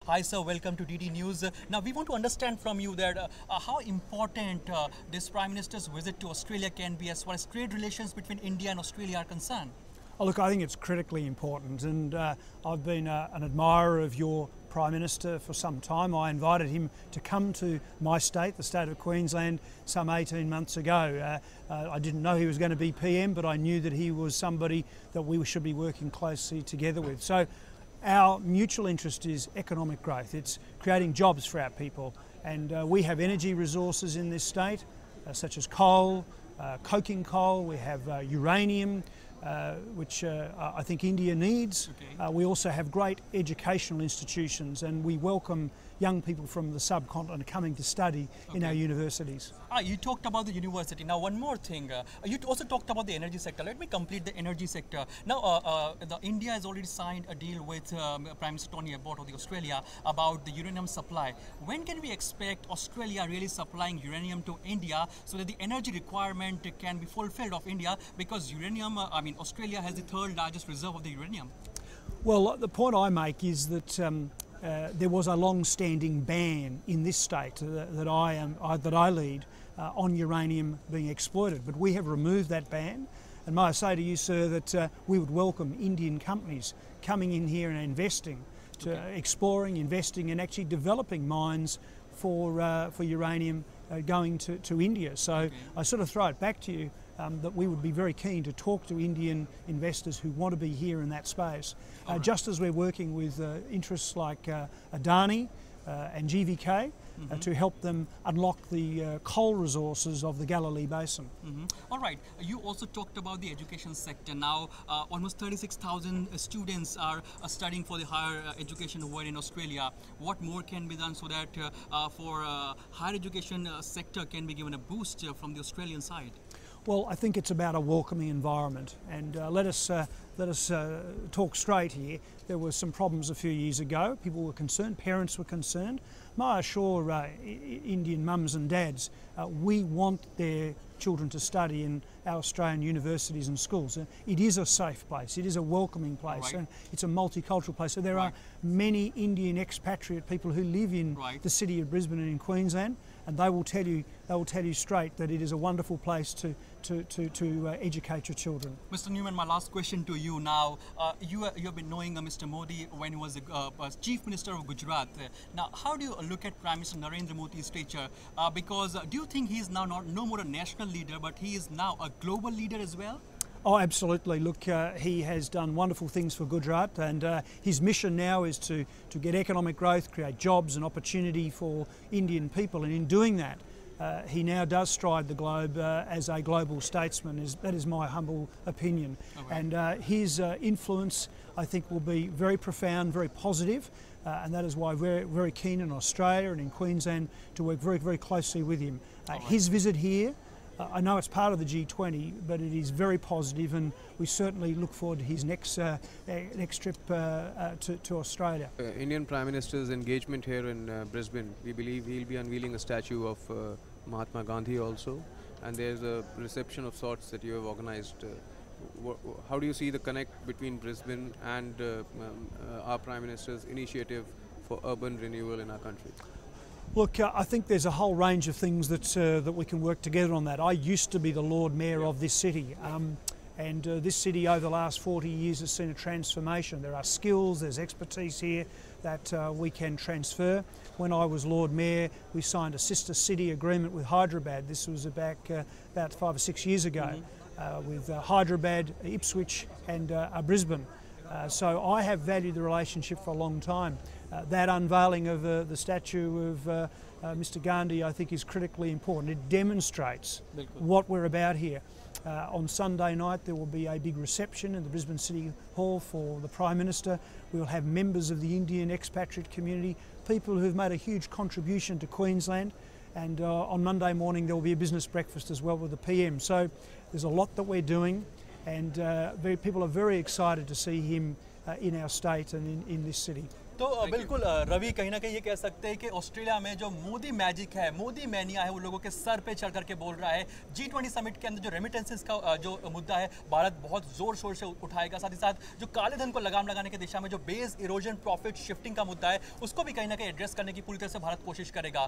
Hi sir, welcome to DD News. Now we want to understand from you that how important this Prime Minister's visit to Australia can be as far as trade relations between India and Australia are concerned. Oh, look, I think it's critically important, and I've been an admirer of your Prime Minister for some time. I invited him to come to my state, the state of Queensland, some 18 months ago. I didn't know he was going to be PM, but I knew that he was somebody that we should be working closely together with. So our mutual interest is economic growth. It's creating jobs for our people, and we have energy resources in this state, such as coal, coking coal, we have uranium, which I think India needs. Okay. We also have great educational institutions, and we welcome young people from the subcontinent coming to study in our universities. You talked about the university. Now one more thing, you also talked about the energy sector. Let me complete the energy sector. Now India has already signed a deal with Prime Minister Tony Abbott of Australia about the uranium supply. When can we expect Australia really supplying uranium to India so that the energy requirement can be fulfilled of India, because uranium, Australia has the third largest reserve of the uranium. Well, the point I make is that there was a long-standing ban in this state that I lead on uranium being exploited, but we have removed that ban. And may I say to you, sir, that we would welcome Indian companies coming in here and investing, exploring, investing, and actually developing mines for uranium going to India. So I sort of throw it back to you. That we would be very keen to talk to Indian investors who want to be here in that space, just as we're working with interests like Adani and GVK to help them unlock the coal resources of the Galilee Basin. All right, you also talked about the education sector. Now almost 36,000 students are studying for the higher education over in Australia. What more can be done so that for higher education sector can be given a boost from the Australian side? Well, I think it's about a welcoming environment, and let us talk straight here. There were some problems a few years ago. People were concerned, parents were concerned. May I assure Indian mums and dads, we want their children to study in our Australian universities and schools. It is a safe place, it is a welcoming place, and it's a multicultural place. So there are many Indian expatriate people who live in the city of Brisbane and in Queensland, and they will tell you straight that it is a wonderful place to educate your children. Mr. Newman, my last question to you now. You have been knowing Mr. Modi when he was the Chief Minister of Gujarat. Now, how do you look at Prime Minister Narendra Modi's stature? Because do you think he is now no more a national leader, but he is now a global leader as well? Oh, absolutely. Look, he has done wonderful things for Gujarat, and his mission now is to get economic growth, create jobs and opportunity for Indian people, and in doing that, he now does stride the globe as a global statesman. That is my humble opinion. And his influence, I think, will be very profound, very positive, and that is why we're very keen in Australia and in Queensland to work very, very closely with him. His visit here, I know it's part of the G20, but it is very positive, and we certainly look forward to his next trip to Australia. Indian Prime Minister's engagement here in Brisbane, we believe he'll be unveiling a statue of Mahatma Gandhi also, and there's a reception of sorts that you have organised. How do you see the connect between Brisbane and our Prime Minister's initiative for urban renewal in our country? Look, I think there's a whole range of things that we can work together on that. I used to be the Lord Mayor of this city, and this city over the last 40 years has seen a transformation. There are skills, there's expertise here that we can transfer. When I was Lord Mayor, we signed a sister city agreement with Hyderabad. This was about 5 or 6 years ago, with Hyderabad, Ipswich and Brisbane. So I have valued the relationship for a long time. That unveiling of the statue of Mr. Gandhi, I think, is critically important. It demonstrates what we're about here. On Sunday night there will be a big reception in the Brisbane City Hall for the Prime Minister. We will have members of the Indian expatriate community, people who've made a huge contribution to Queensland, and on Monday morning there will be a business breakfast as well with the PM. So there's a lot that we're doing, and people are very excited to see him in our state and in this city. तो बिल्कुल रवि, कहीं ना कहीं ये कह सकते हैं कि ऑस्ट्रेलिया में जो मोदी मैजिक है, मोदी मैनिया है, वो लोगों के सर पे चढ़ करके बोल रहा है। G20 समिट के अंदर जो रेमिटेंसेस का जो मुद्दा है, भारत बहुत जोर शोर से उठाएगा। साथ ही साथ जो काले धन को लगाम लगाने की दिशा में जो बेस इरोजन, प्रॉफिट शिफ्टिंग का मुद्दा है, उसको भी कहीं ना कहीं एड्रेस करने की पूरी तरह से भारत कोशिश करेगा।